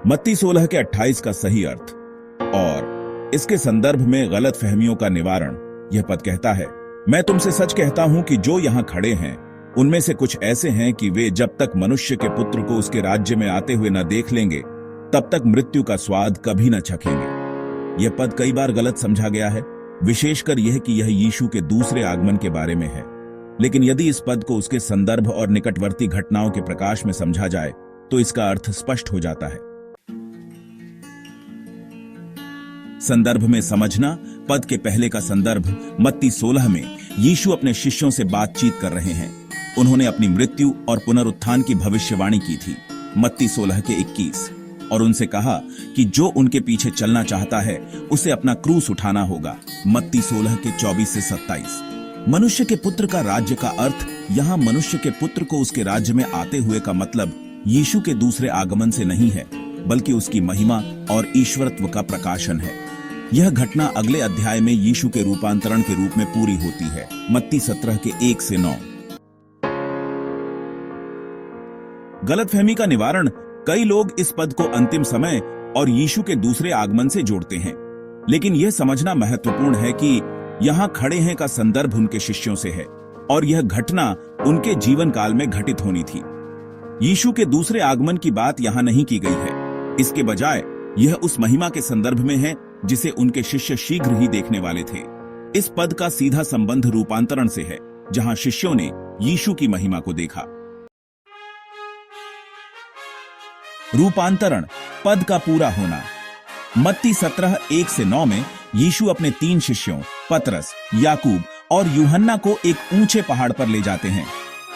मत्ती 16 के 28 का सही अर्थ और इसके संदर्भ में गलत फहमियों का निवारण। यह पद कहता है, मैं तुमसे सच कहता हूं कि जो यहां खड़े हैं उनमें से कुछ ऐसे हैं कि वे जब तक मनुष्य के पुत्र को उसके राज्य में आते हुए न देख लेंगे तब तक मृत्यु का स्वाद कभी न चखेंगे। यह पद कई बार गलत समझा गया है, विशेषकर यह कि यह यीशु के दूसरे आगमन के बारे में है। लेकिन यदि इस पद को उसके संदर्भ और निकटवर्ती घटनाओं के प्रकाश में समझा जाए तो इसका अर्थ स्पष्ट हो जाता है। संदर्भ में समझना। पद के पहले का संदर्भ मत्ती 16 में यीशु अपने शिष्यों से बातचीत कर रहे हैं। उन्होंने अपनी मृत्यु और पुनरुत्थान की भविष्यवाणी की थी, मत्ती 16 के 21, और उनसे कहा कि जो उनके पीछे चलना चाहता है उसे अपना क्रूस उठाना होगा, मत्ती 16 के 24 से 27। मनुष्य के पुत्र का राज्य का अर्थ यहाँ मनुष्य के पुत्र को उसके राज्य में आते हुए का मतलब यीशु के दूसरे आगमन से नहीं है, बल्कि उसकी महिमा और ईश्वरत्व का प्रकाशन है। यह घटना अगले अध्याय में यीशु के रूपांतरण के रूप में पूरी होती है, मत्ती 17 के 1 से 9। गलतफहमी का निवारण। कई लोग इस पद को अंतिम समय और यीशु के दूसरे आगमन से जोड़ते हैं, लेकिन यह समझना महत्वपूर्ण है कि यहां खड़े हैं का संदर्भ उनके शिष्यों से है और यह घटना उनके जीवन काल में घटित होनी थी। यीशु के दूसरे आगमन की बात यहां नहीं की गई है, इसके बजाय यह उस महिमा के संदर्भ में है जिसे उनके शिष्य शीघ्र ही देखने वाले थे। इस पद का सीधा संबंध रूपांतरण से है, जहां शिष्यों ने यीशु की महिमा को देखा। रूपांतरण, पद का पूरा होना। मत्ती 17 1 से 9 में यीशु अपने 3 शिष्यों पतरस, याकूब और यूहन्ना को एक ऊंचे पहाड़ पर ले जाते हैं।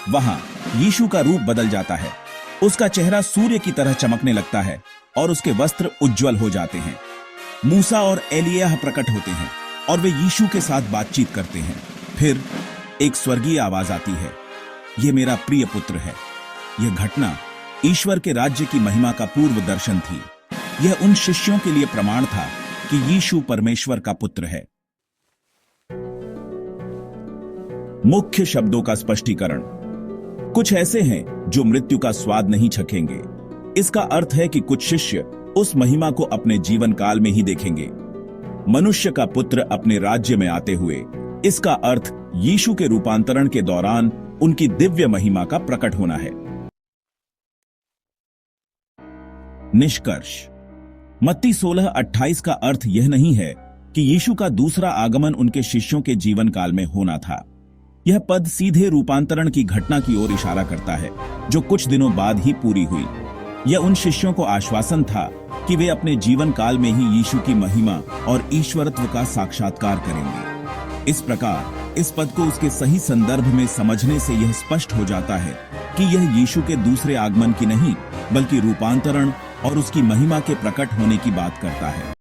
वहां यीशु का रूप बदल जाता है, उसका चेहरा सूर्य की तरह चमकने लगता है और उसके वस्त्र उज्जवल हो जाते हैं। मूसा और एलिय्याह प्रकट होते हैं और वे यीशु के साथ बातचीत करते हैं। फिर एक स्वर्गीय आवाज आती है, यह मेरा प्रिय पुत्र है। यह घटना ईश्वर के राज्य की महिमा का पूर्व दर्शन थी। यह उन शिष्यों के लिए प्रमाण था कि यीशु परमेश्वर का पुत्र है। मुख्य शब्दों का स्पष्टीकरण। कुछ ऐसे हैं जो मृत्यु का स्वाद नहीं चखेंगे। इसका अर्थ है कि कुछ शिष्य उस महिमा को अपने जीवन काल में ही देखेंगे। मनुष्य का पुत्र अपने राज्य में आते हुए, इसका अर्थ यीशु के रूपांतरण के दौरान उनकी दिव्य महिमा का प्रकट होना है। निष्कर्ष। मत्ती 16:28 का अर्थ यह नहीं है कि यीशु का दूसरा आगमन उनके शिष्यों के जीवन काल में होना था। यह पद सीधे रूपांतरण की घटना की ओर इशारा करता है, जो कुछ दिनों बाद ही पूरी हुई। यह उन शिष्यों को आश्वासन था कि वे अपने जीवन काल में ही यीशु की महिमा और ईश्वरत्व का साक्षात्कार करेंगे। इस प्रकार इस पद को उसके सही संदर्भ में समझने से यह स्पष्ट हो जाता है कि यह यीशु के दूसरे आगमन की नहीं, बल्कि रूपांतरण और उसकी महिमा के प्रकट होने की बात करता है।